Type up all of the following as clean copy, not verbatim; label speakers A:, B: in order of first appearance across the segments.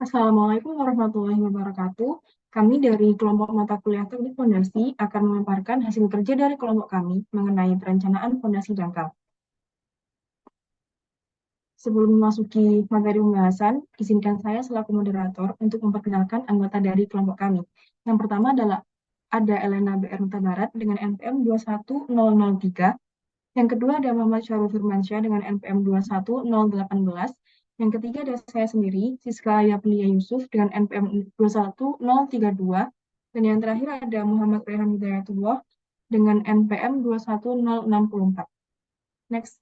A: Assalamualaikum warahmatullahi wabarakatuh. Kami dari kelompok mata kuliah Teknik Fondasi akan memaparkan hasil kerja dari kelompok kami mengenai perencanaan fondasi dangkal. Sebelum memasuki materi pembahasan, izinkan saya selaku moderator untuk memperkenalkan anggota dari kelompok kami. Yang pertama adalah ada Elena BR Huta Barat dengan NPM 21003. Yang kedua ada Muhammad Syarul Firmansyah dengan NPM 21018. Yang ketiga ada saya sendiri, Siska Yaplia Yusuf dengan NPM 21032. Dan yang terakhir ada Muhammad Rehan Hidayatullah dengan NPM 21064. Next.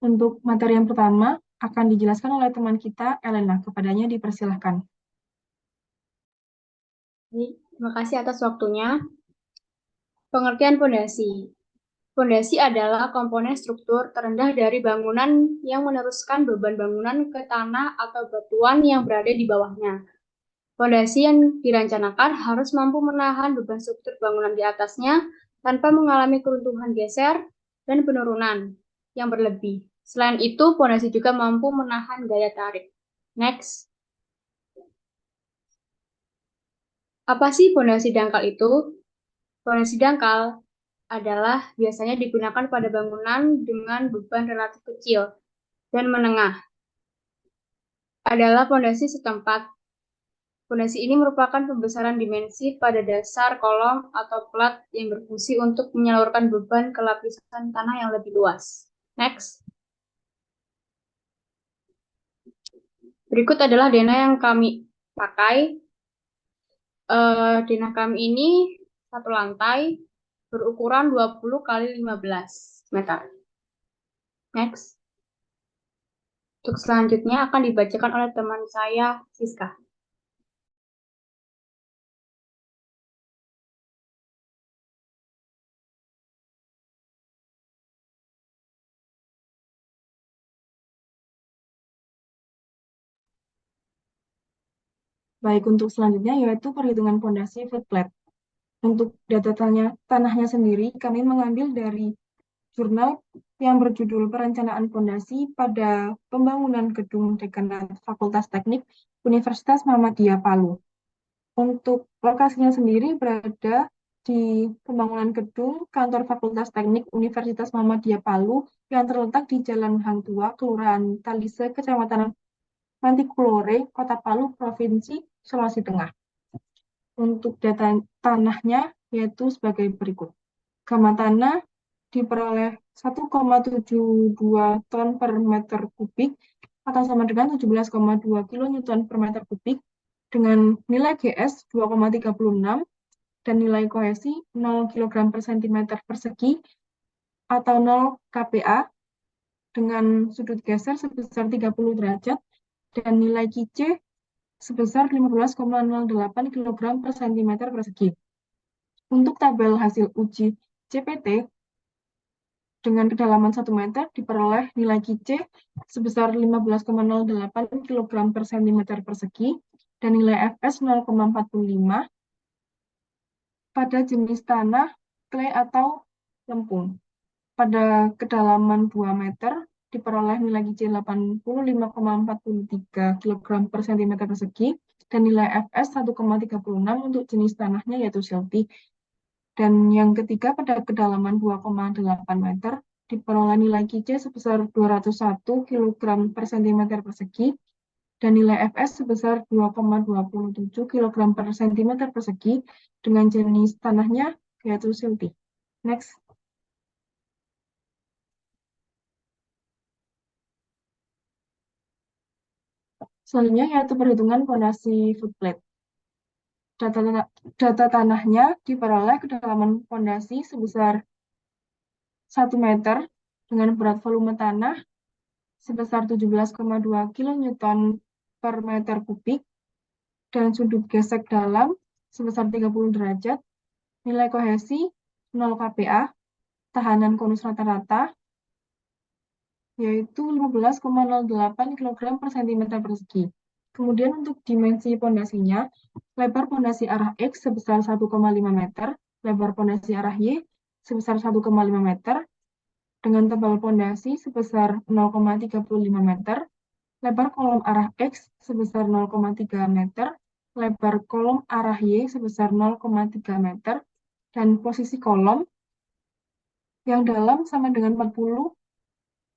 A: Untuk materi yang pertama akan dijelaskan oleh teman kita, Elena. Kepadanya dipersilahkan.
B: Terima kasih atas waktunya. Pengertian fondasi. Fondasi adalah komponen struktur terendah dari bangunan yang meneruskan beban bangunan ke tanah atau batuan yang berada di bawahnya. Fondasi yang dirancangkan harus mampu menahan beban struktur bangunan di atasnya tanpa mengalami keruntuhan geser dan penurunan yang berlebih. Selain itu, fondasi juga mampu menahan gaya tarik. Next. Apa sih fondasi dangkal itu? Fondasi dangkal adalah biasanya digunakan pada bangunan dengan beban relatif kecil dan menengah. Adalah fondasi setempat. Fondasi ini merupakan pembesaran dimensi pada dasar kolom atau plat yang berfungsi untuk menyalurkan beban ke lapisan tanah yang lebih luas. Next. Berikut adalah denah yang kami pakai. Denah kami ini satu lantai berukuran 20 kali 15 meter. Next. Untuk selanjutnya akan dibacakan oleh teman saya, Siska.
A: Baik, untuk selanjutnya yaitu perhitungan fondasi footplate. Untuk data tanahnya sendiri, kami mengambil dari jurnal yang berjudul Perencanaan Fondasi pada Pembangunan Gedung Dekanat Fakultas Teknik Universitas Muhammadiyah Palu. Untuk lokasinya sendiri berada di pembangunan gedung Kantor Fakultas Teknik Universitas Muhammadiyah Palu yang terletak di Jalan Hang Tua, Kelurahan Talise, Kecamatan Mantikulore, Kota Palu, Provinsi Sulawesi Tengah. Untuk data tanahnya yaitu sebagai berikut. Gamma tanah diperoleh 1,72 ton per meter kubik atau sama dengan 17,2 kilonewton per meter kubik dengan nilai GS 2,36 dan nilai kohesi 0 kg per cm persegi atau 0 kPa dengan sudut geser sebesar 30 derajat dan nilai KIC sebesar 15,08 kg per cm persegi. Untuk tabel hasil uji CPT dengan kedalaman 1 meter diperoleh nilai KIC sebesar 15,08 kg per cm persegi dan nilai FS 0,45 pada jenis tanah clay atau lempung. Pada kedalaman 2 meter diperoleh nilai KIC 85,43 kg per cm persegi dan nilai FS 1,36 untuk jenis tanahnya yaitu silty. Dan yang ketiga pada kedalaman 2,8 meter diperoleh nilai KIC sebesar 201 kg per cm persegi dan nilai FS sebesar 2,27 kg per cm persegi dengan jenis tanahnya yaitu silty. Next. Selanjutnya yaitu perhitungan fondasi footplate. Data tanahnya diperoleh kedalaman fondasi sebesar 1 meter dengan berat volume tanah sebesar 17,2 kilonewton per meter kubik dan sudut gesek dalam sebesar 30 derajat, nilai kohesi 0 kPa, tahanan konus rata-rata yaitu 15,08 kg per cm persegi. Kemudian untuk dimensi pondasinya, lebar pondasi arah X sebesar 1,5 meter, lebar pondasi arah Y sebesar 1,5 meter, dengan tebal pondasi sebesar 0,35 meter, lebar kolom arah X sebesar 0,3 meter, lebar kolom arah Y sebesar 0,3 meter, dan posisi kolom yang dalam sama dengan 40,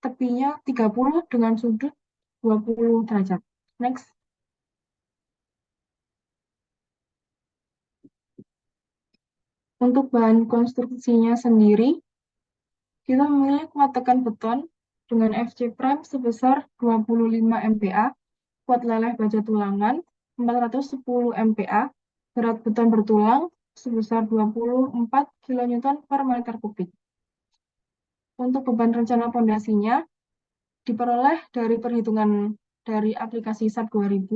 A: tepinya 30 dengan sudut 20 derajat. Next. Untuk bahan konstruksinya sendiri, kita memilih kuat tekan beton dengan FC prime sebesar 25 MPa, kuat leleh baja tulangan 410 MPa, berat beton bertulang sebesar 24 kN per meter kubik. Untuk beban rencana pondasinya diperoleh dari perhitungan dari aplikasi SAP 2000,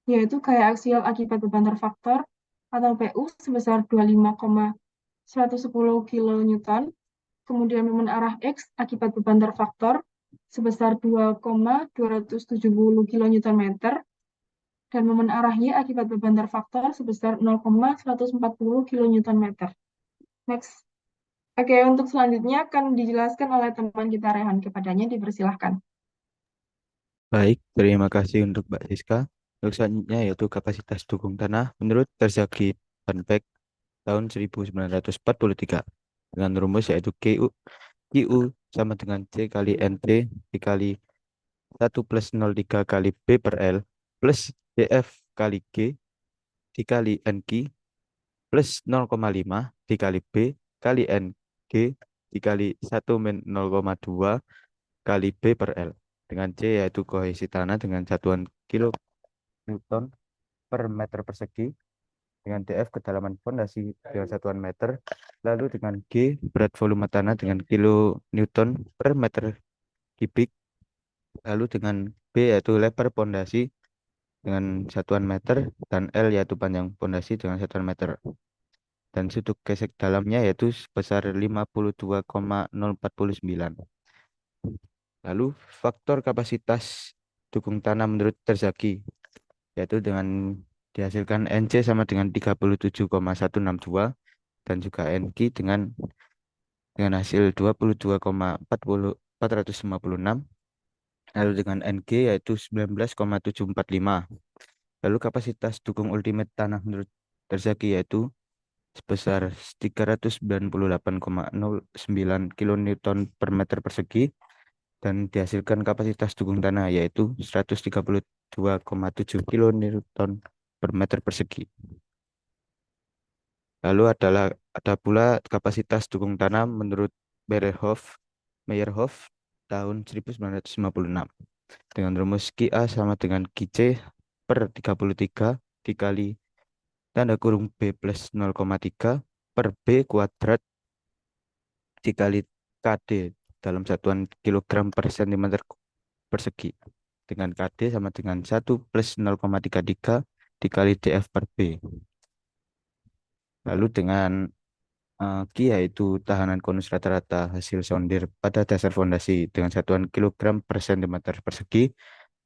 A: yaitu gaya aksial akibat beban terfaktor atau PU sebesar 25,110 kN, kemudian momen arah X akibat beban terfaktor sebesar 2,270 kN, dan momen arah Y akibat beban terfaktor sebesar 0,140 kN. Next. Oke, untuk selanjutnya akan dijelaskan oleh teman kita Rehan. Kepadanya dipersilahkan.
C: Baik, terima kasih untuk Mbak Siska. Untuk selanjutnya yaitu kapasitas dukung tanah menurut Terzaghi Banbeck tahun 1943 dengan rumus yaitu QU sama dengan C kali NT dikali 1 plus 0,3 kali B per L plus DF kali G dikali NQ plus 0,5 dikali B kali NG dikali 1 min 0,2 kali B per L. Dengan C yaitu kohesi tanah dengan satuan kilonewton per meter persegi, dengan DF kedalaman fondasi dengan satuan meter, lalu dengan G berat volume tanah dengan kilonewton per meter kubik, lalu dengan B yaitu lebar fondasi dengan satuan meter, dan L yaitu panjang fondasi dengan satuan meter. Dan sudut gesek dalamnya yaitu sebesar 52,049. Lalu faktor kapasitas dukung tanah menurut Terzaghi yaitu dengan dihasilkan NC sama dengan 37,162 dan juga NQ dengan hasil 22,456, lalu dengan NG yaitu 19,745. Lalu kapasitas dukung ultimate tanah menurut Terzaghi yaitu sebesar 398,09 kilonewton per meter persegi, dan dihasilkan kapasitas dukung tanah yaitu 132,7 kilonewton per meter persegi. Lalu ada pula kapasitas dukung tanah menurut Meyerhof tahun 1956 dengan rumus QA sama dengan QC per 33 dikali tanda kurung B plus 0,3 per B kuadrat dikali KD dalam satuan kilogram per sentimeter persegi, dengan KD sama dengan 1 plus 0,33 dikali DF per B. Lalu dengan Q yaitu tahanan konus rata-rata hasil sondir pada dasar fondasi dengan satuan kilogram per sentimeter persegi,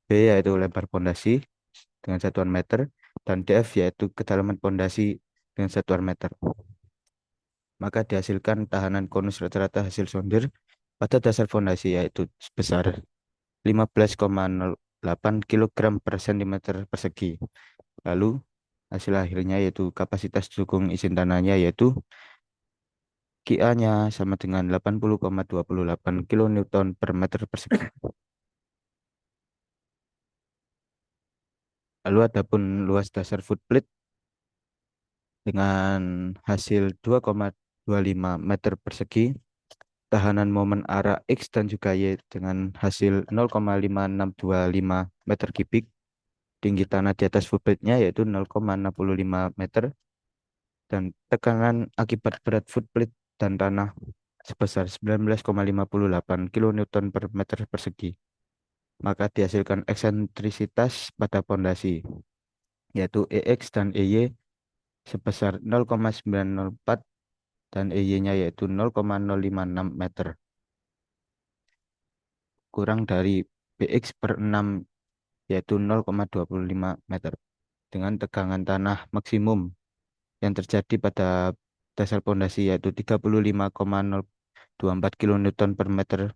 C: B yaitu lebar fondasi dengan satuan meter, dan DF yaitu kedalaman fondasi dengan satuan meter. Maka dihasilkan tahanan konus rata-rata hasil sondir pada dasar fondasi yaitu sebesar 15,08 kg per cm persegi. Lalu hasil akhirnya yaitu kapasitas dukung izin tanahnya yaitu QA-nya sama dengan 80,28 kN per meter persegi. Lalu adapun luas dasar footplate dengan hasil 2,25 meter persegi, tahanan momen arah X dan juga Y dengan hasil 0,5625 meter kubik, tinggi tanah di atas footplate-nya yaitu 0,65 meter, dan tekanan akibat berat footplate dan tanah sebesar 19,58 kN per meter persegi. Maka dihasilkan eksentrisitas pada pondasi yaitu EX dan EY sebesar 0,904 dan EY-nya yaitu 0,056 meter, kurang dari BX per 6 yaitu 0,25 meter, dengan tegangan tanah maksimum yang terjadi pada dasar pondasi yaitu 35,0 24 kilonewton per meter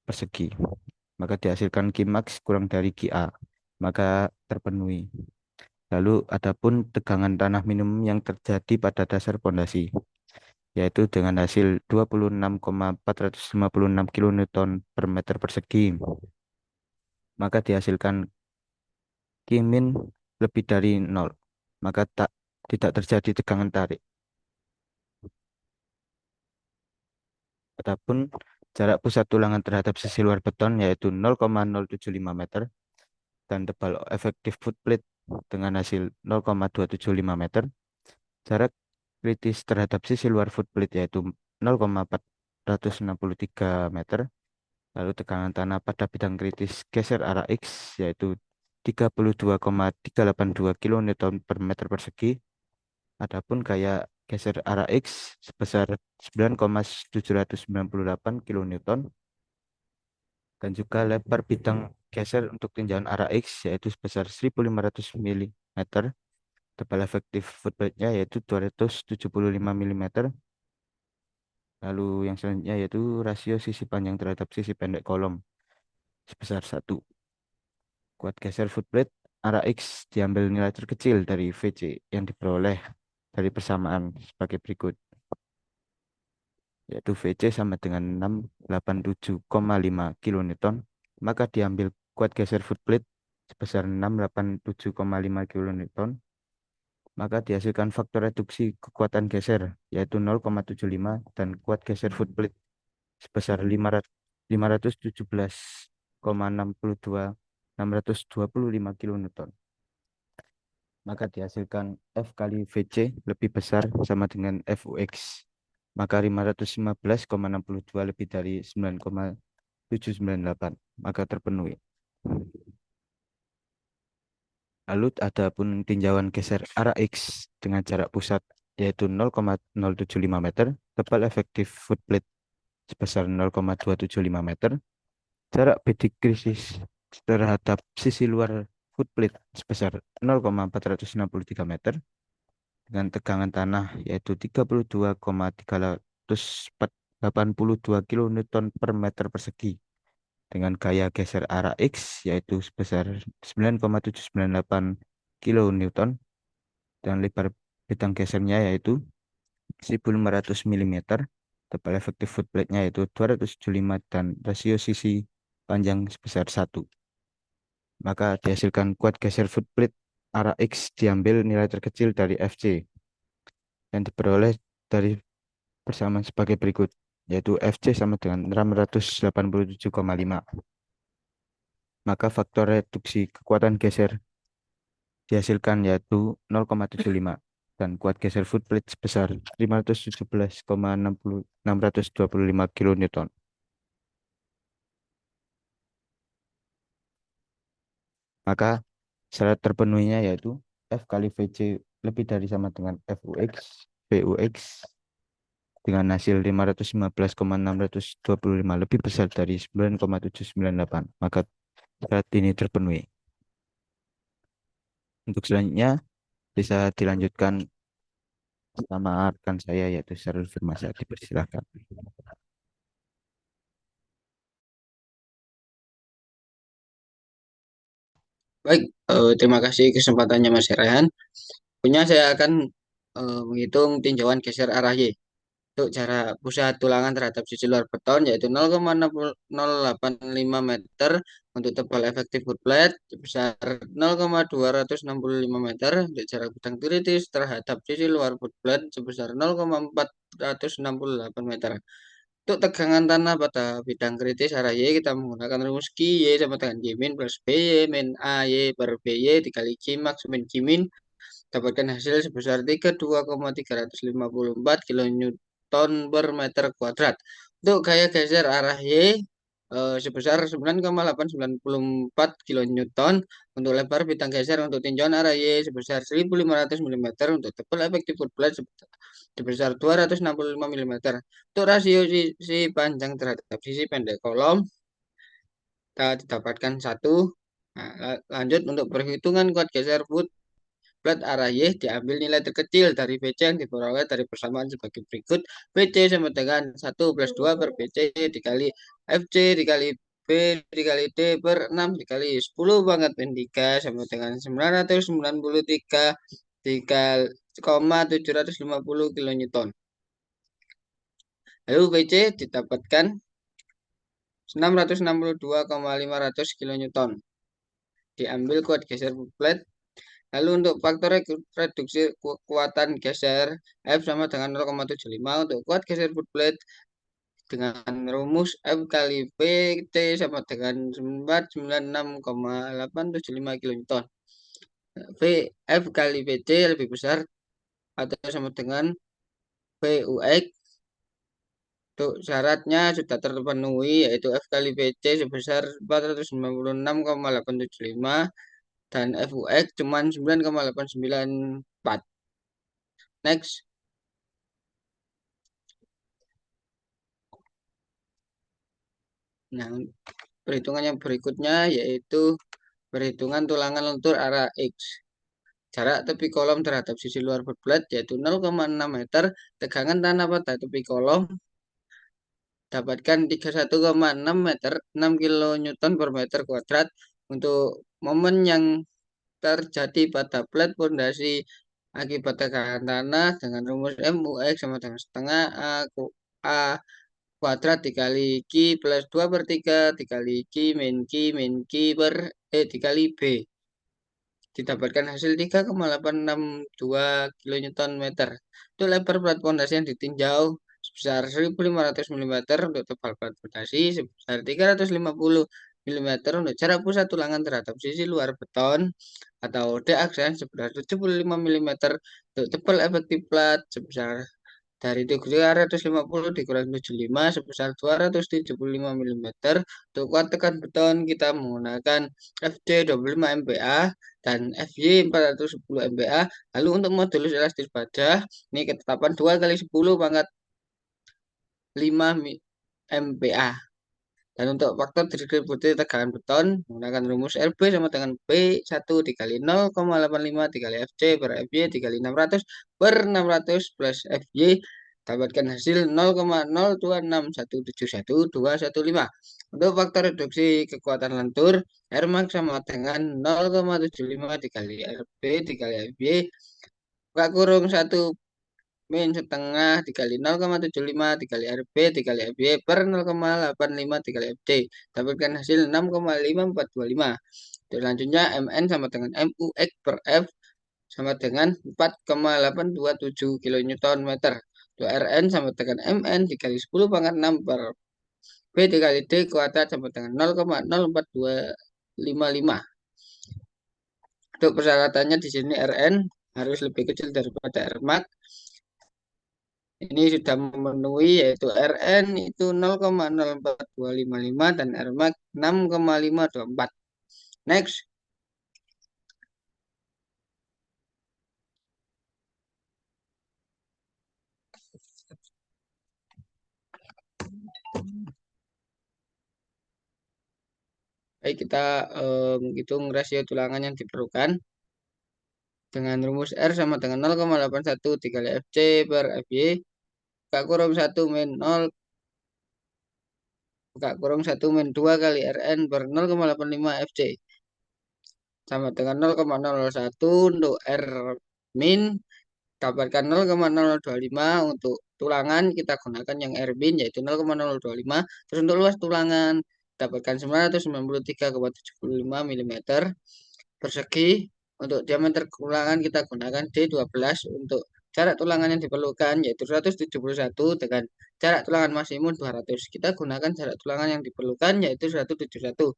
C: persegi. Maka dihasilkan Qmax kurang dari Qa, maka terpenuhi. Lalu adapun tegangan tanah minimum yang terjadi pada dasar pondasi, yaitu dengan hasil 26,456 kilonewton per meter persegi, maka dihasilkan Qmin lebih dari 0, maka tidak terjadi tegangan tarik. Adapun jarak pusat tulangan terhadap sisi luar beton yaitu 0,075 meter dan tebal efektif footplate dengan hasil 0,275 meter. Jarak kritis terhadap sisi luar footplate yaitu 0,463 meter. Lalu tegangan tanah pada bidang kritis geser arah X yaitu 32,382 kilonewton per meter persegi. Adapun gaya geser arah X sebesar 9,798 kilonewton dan juga lebar bidang geser untuk tinjauan arah X yaitu sebesar 1.500 mm. Tebal efektif footplate-nya yaitu 275 mm. Lalu yang selanjutnya yaitu rasio sisi panjang terhadap sisi pendek kolom sebesar 1. Kuat geser footplate arah X diambil nilai terkecil dari VC yang diperoleh dari persamaan sebagai berikut, yaitu VC sama dengan 687,5 kilonewton, maka diambil kuat geser footplate sebesar 687,5 kilonewton, maka dihasilkan faktor reduksi kekuatan geser yaitu 0,75 dan kuat geser footplate sebesar 517,625 kilonewton. Maka dihasilkan F kali VC lebih besar sama dengan FUX. Maka 515,62 lebih dari 9,798. Maka terpenuhi. Lalu ada pun tinjauan geser arah X dengan jarak pusat yaitu 0,075 meter, tebal efektif footplate sebesar 0,275 meter, jarak bidik krisis terhadap sisi luar footplate sebesar 0,463 meter, dengan tegangan tanah yaitu 32,382 kilonewton per meter persegi, dengan gaya geser arah X yaitu sebesar 9,798 kilonewton dan lebar bidang gesernya yaitu 1.500 mm, tebal efektif footplate-nya yaitu 275 dan rasio sisi panjang sebesar 1. Maka dihasilkan kuat geser footplate arah X diambil nilai terkecil dari FC yang diperoleh dari persamaan sebagai berikut, yaitu FC sama dengan 687,5. Maka faktor reduksi kekuatan geser dihasilkan yaitu 0,75 dan kuat geser footplate sebesar 517,625 kilonewton. Maka syarat terpenuhinya yaitu F kali VC lebih dari sama dengan FUX, VUX dengan hasil 515,625 lebih besar dari 9,798. Maka syarat ini terpenuhi. Untuk selanjutnya bisa dilanjutkan sama rekan saya yaitu Syarul Firmansyah. Dipersilakan.
D: Baik, terima kasih kesempatannya Mas Rehan. Punya saya akan menghitung tinjauan geser arah Y. Untuk jarak pusat tulangan terhadap sisi luar beton yaitu 0,085 meter, untuk tebal efektif footplate sebesar 0,265 meter, untuk jarak bidang kritis terhadap sisi luar footplate sebesar 0,468 meter. Untuk tegangan tanah pada bidang kritis arah Y kita menggunakan rumus Q Y sama dengan G min plus BY min AY per BY dikali Q max min Q min, dapatkan hasil sebesar 32,354 kilonewton per meter kuadrat. Untuk gaya geser arah Y sebesar 9,894 kilonewton. Untuk lebar bidang geser untuk tinjauan arah Y sebesar 1.500 mm. Untuk tebal efektif footplate sebesar 265 mm. Untuk rasio sisi panjang terhadap sisi pendek kolom kita didapatkan 1. Nah, lanjut untuk perhitungan kuat geser flat arah Y diambil nilai terkecil dari BC yang diperoleh dari persamaan sebagai berikut. BC sama dengan 1 plus 2 per BC dikali FC dikali B dikali D per 6 dikali 10 pangkat min 3 sama dengan 993 dikali 750 kilonewton. Lalu BC didapatkan 662,500 kilonewton. Diambil kuat geser plate. Lalu untuk faktor reduksi kekuatan geser F sama dengan 0,75 untuk kuat geser foot plate dengan rumus F kali P T sama dengan 496,875 kilonewton. F kali PC lebih besar atau sama dengan PUX. Untuk syaratnya sudah terpenuhi yaitu F kali PC sebesar 496,875 dan FUX cuma 9,894. Next. Nah, perhitungan yang berikutnya yaitu perhitungan tulangan lentur arah X. Jarak tepi kolom terhadap sisi luar footplate yaitu 0,6 meter. Tegangan tanah pada tepi kolom dapatkan 31,6 meter, 6 kilonewton per meter kuadrat. Untuk momen yang terjadi pada plat pondasi akibat tekanan tanah dengan rumus MUX sama dengan setengah A kuadrat dikali Q plus 2 per 3 dikali Q min Q per dikali B. Didapatkan hasil 3,862 kilonewton meter. Untuk lebar plat pondasi yang ditinjau sebesar 1500 mm untuk tebal plat pondasi sebesar 350 mm untuk jarak pusat tulangan terhadap sisi luar beton atau D aksen sebesar 75 mm untuk tebal efektif plat sebesar dari 350 dikurangi 75 sebesar 275 mm. Untuk kuat tekan beton kita menggunakan FJ 25 MPa dan FY 410 MPa. Lalu untuk modulus elastis baja ini ketetapan 2 kali 10 pangkat 5 MPa. Dan untuk faktor distribusi tegangan beton menggunakan rumus RB sama dengan B1 dikali 0,85 dikali FC per FY dikali 600 per 600 plus FY dapatkan hasil 0,026171215. Untuk faktor reduksi kekuatan lentur Rmax sama dengan 0,75 dikali RB dikali FY kurung 1 min setengah dikali 0,75 dikali RB dikali FY per 0,85 dikali FD dapatkan hasil 6,5425. Selanjutnya MN sama dengan MUX per F sama dengan 4,827 kilonewton meter. Untuk RN sama dengan MN dikali 10 pangkat 6 per B dikali D kuadrat sama dengan 0,04255. Untuk persyaratannya di sini RN harus lebih kecil daripada Rmax. Ini sudah memenuhi yaitu RN itu 0,04255 dan Rmax 6,524. Next. Baik, kita hitung rasio tulangan yang diperlukan dengan rumus R sama dengan 0,81 dikali FC per FY kurung 1 min 0 kurung 1 min 2 kali RN per 0,85 FC sama dengan 0,001 untuk R min dapatkan 0,025 untuk tulangan kita gunakan yang R min yaitu 0,025. Terus untuk luas tulangan dapatkan 993,75 mm persegi. Untuk diameter tulangan kita gunakan D12. Untuk jarak tulangan yang diperlukan yaitu 171 dengan jarak tulangan maksimum 200. Kita gunakan jarak tulangan yang diperlukan yaitu 171.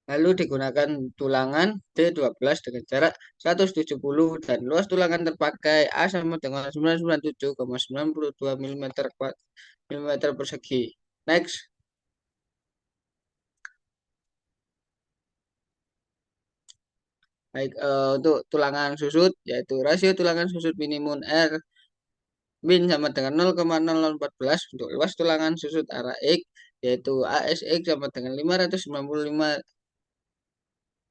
D: Lalu digunakan tulangan D12 dengan jarak 170 dan luas tulangan terpakai A sama dengan 997,92 mm persegi. Next. Baik, untuk tulangan susut yaitu rasio tulangan susut minimum R min sama dengan 0,0014 untuk luas tulangan susut arah X yaitu ASX sama dengan 595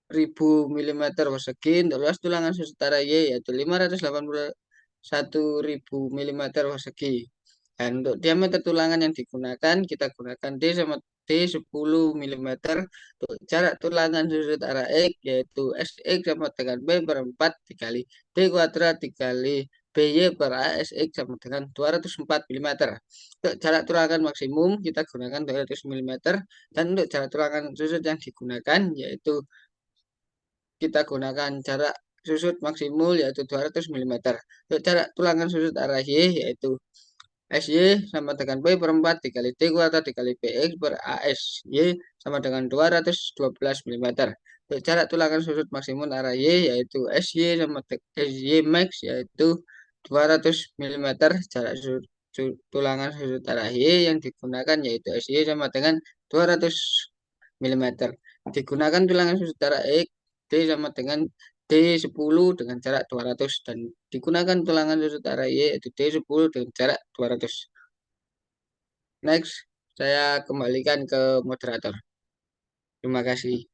D: mm persegi. Untuk luas tulangan susut arah Y yaitu 581.000 mm persegi. Dan untuk diameter tulangan yang digunakan, kita gunakan D sama D 10 mm. Untuk jarak tulangan susut arah X yaitu SX sama dengan B per 4 dikali D kuadrat dikali BY per ASX sama dengan 204 mm. Untuk jarak tulangan maksimum kita gunakan 200 mm. Dan untuk jarak tulangan susut yang digunakan yaitu kita gunakan jarak susut maksimum yaitu 200 mm. Untuk jarak tulangan susut arah Y yaitu SY sama dengan B per 4 dikali D kuadrat dikali BX per ASY sama dengan 212 mm. Untuk jarak tulangan susut maksimum arah Y yaitu SY sama SY max yaitu 200 mm. Jarak tulangan susut arah Y yang digunakan yaitu SY sama dengan 200 mm. Digunakan tulangan susut arah X D sama dengan D10 dengan jarak 200 dan digunakan tulangan susut arah Y yaitu D10 dengan jarak 200. Next, saya kembalikan ke moderator. Terima kasih.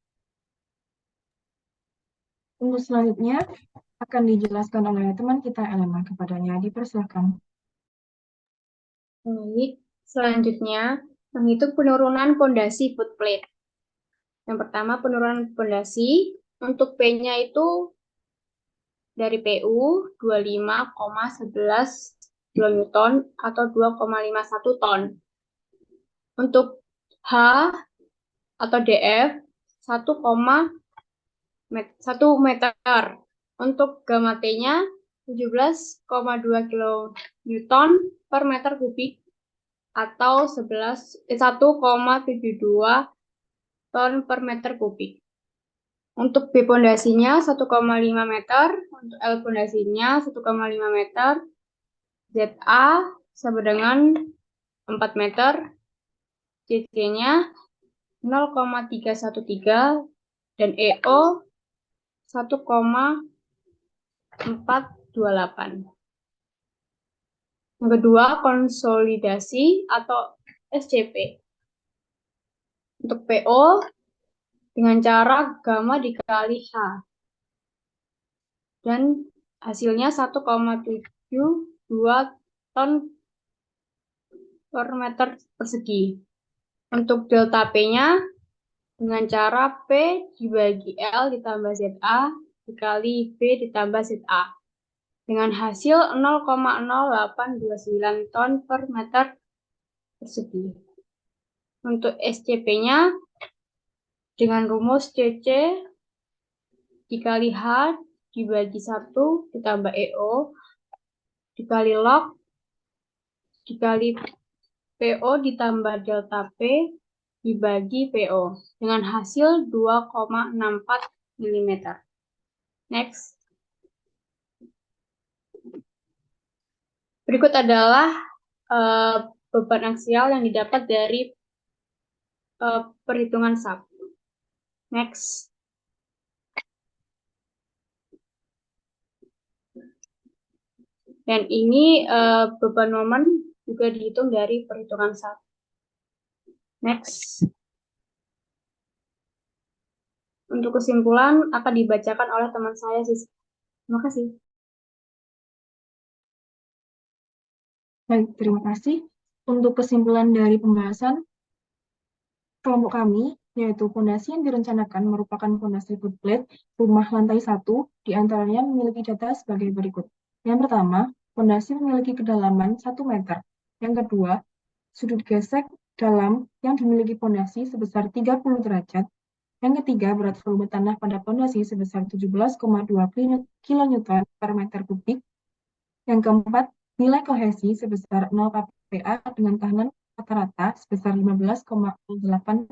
A: Untuk selanjutnya akan dijelaskan oleh teman kita Elena, kepadanya dipersilakan.
B: Baik, selanjutnya menghitung penurunan pondasi footplate. Yang pertama penurunan pondasi, untuk P-nya itu dari PU 25,11 kN atau 2,51 ton. Untuk H atau DF 1 meter. Untuk gamma T-nya 17,2 kN per meter kubik atau 1,72 ton per meter kubik. Untuk B pondasinya 1,5 meter, untuk L pondasinya 1,5 meter, ZA sama dengan 4 meter, CC-nya 0,313 dan EO 1,428. Yang kedua, konsolidasi atau SCP. Untuk PO dengan cara gamma dikali H. Dan hasilnya 1,72 ton per meter persegi. Untuk delta P-nya dengan cara P dibagi L ditambah ZA dikali B ditambah ZA. Dengan hasil 0,0829 ton per meter persegi. Untuk SCP-nya dengan rumus CC dikali H dibagi 1 ditambah EO dikali log dikali PO ditambah delta P dibagi PO dengan hasil 2,64 mm. Next. Berikut adalah beban aksial yang didapat dari perhitungan SAP. Next. Dan ini beban momen juga dihitung dari perhitungan SAP. Next. Untuk kesimpulan akan dibacakan oleh teman saya, Siska. Terima kasih.
A: Baik, terima kasih. Untuk kesimpulan dari pembahasan kelompok kami, yaitu pondasi yang direncanakan merupakan pondasi footplate rumah lantai 1, diantaranya memiliki data sebagai berikut. Yang pertama, pondasi memiliki kedalaman 1 meter. Yang kedua, sudut gesek dalam yang dimiliki pondasi sebesar 30 derajat. Yang ketiga, berat volume tanah pada pondasi sebesar 17,2 kN per meter kubik. Yang keempat, nilai kohesi sebesar 0 kPa dengan tahanan rata-rata sebesar 15,8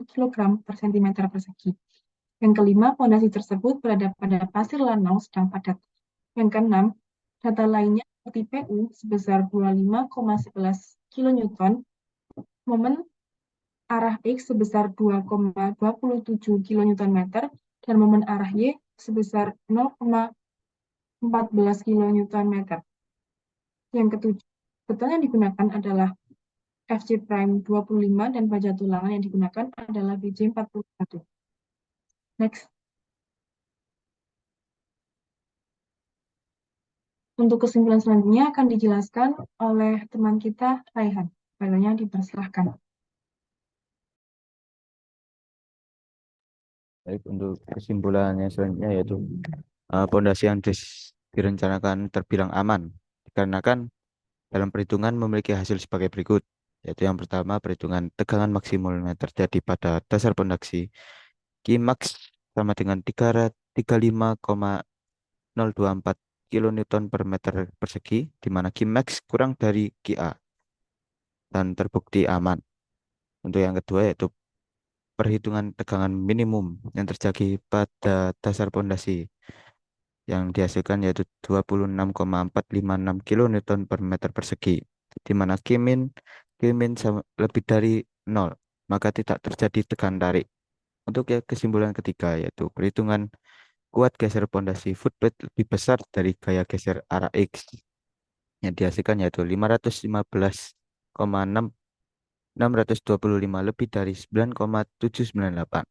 A: kg per cm persegi. Yang kelima, pondasi tersebut berada pada pasir lanau sedang padat. Yang keenam, data lainnya seperti PU sebesar 25,11 kN, momen arah X sebesar 2,27 kN dan momen arah Y sebesar 0,14 kN. Yang ketujuh, data yang digunakan adalah FC prime 25 dan baja tulangan yang digunakan adalah BJ 41. Next. Untuk kesimpulan selanjutnya akan dijelaskan oleh teman kita, Raihan. Filenya dipersilahkan.
C: Baik, untuk kesimpulannya selanjutnya yaitu pondasi yang direncanakan terbilang aman dikarenakan dalam perhitungan memiliki hasil sebagai berikut, yaitu yang pertama perhitungan tegangan maksimum yang terjadi pada dasar pondasi Qmax sama dengan 35,024 kilonewton per meter persegi, di mana Qmax kurang dari Qa dan terbukti aman. Untuk yang kedua yaitu perhitungan tegangan minimum yang terjadi pada dasar pondasi yang dihasilkan yaitu 26,456 kilonewton per meter persegi, di mana Qmin lebih dari 0, maka tidak terjadi tegangan tarik. Untuk kesimpulan ketiga yaitu perhitungan kuat geser pondasi footplate lebih besar dari gaya geser arah X yang dihasilkan yaitu 515,625 lebih dari 9,798.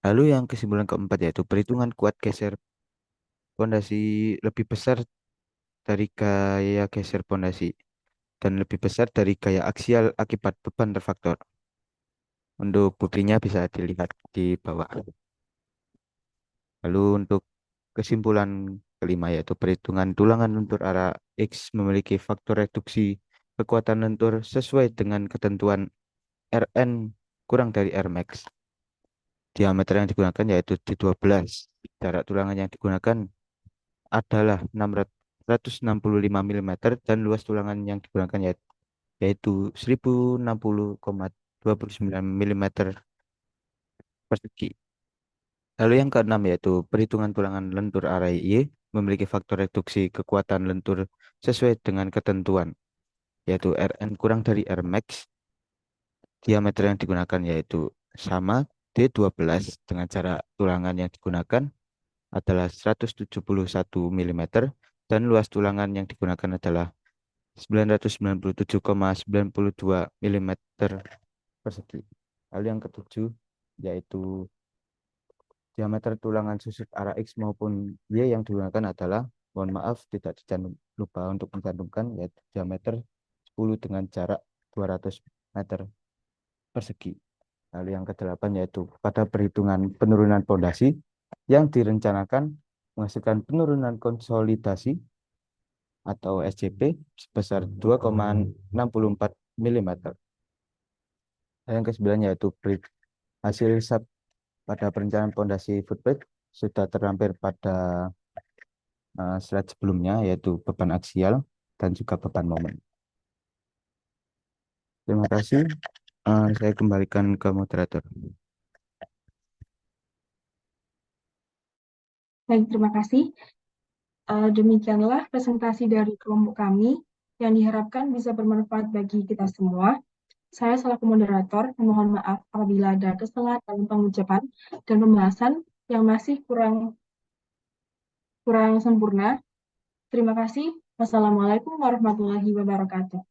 C: Lalu yang kesimpulan keempat yaitu perhitungan kuat geser pondasi lebih besar dari gaya geser pondasi dan lebih besar dari gaya aksial akibat beban terfaktor. Untuk buktinya bisa dilihat di bawah. Lalu untuk kesimpulan kelima yaitu perhitungan tulangan lentur arah X memiliki faktor reduksi kekuatan lentur sesuai dengan ketentuan Rn kurang dari Rmax. Diameter yang digunakan yaitu D12. Jarak tulangan yang digunakan adalah 665 mm dan luas tulangan yang digunakan yaitu 1060,29 mm persegi. Lalu yang keenam yaitu perhitungan tulangan lentur arah Y memiliki faktor reduksi kekuatan lentur sesuai dengan ketentuan yaitu Rn kurang dari Rmax. Diameter yang digunakan yaitu sama D12 dengan jarak tulangan yang digunakan adalah 171 mm dan luas tulangan yang digunakan adalah 997,92 mm persegi. Lalu yang ketujuh yaitu diameter tulangan susut arah X maupun Y yang digunakan adalah, mohon maaf tidak lupa untuk mencantumkan, yaitu diameter 10 dengan jarak 200 meter persegi. Lalu yang kedelapan yaitu pada perhitungan penurunan pondasi yang direncanakan menghasilkan penurunan konsolidasi atau SCP sebesar 2,64 mm. Yang kesembilan yaitu hasil hisap pada perencanaan pondasi footplate sudah terlampir pada slide sebelumnya yaitu beban aksial dan juga beban momen. Terima kasih. Saya kembalikan ke moderator.
A: Baik, terima kasih. Demikianlah presentasi dari kelompok kami yang diharapkan bisa bermanfaat bagi kita semua. Saya selaku moderator memohon maaf apabila ada kesalahan dalam pengucapan dan pembahasan yang masih kurang sempurna. Terima kasih. Wassalamualaikum warahmatullahi wabarakatuh.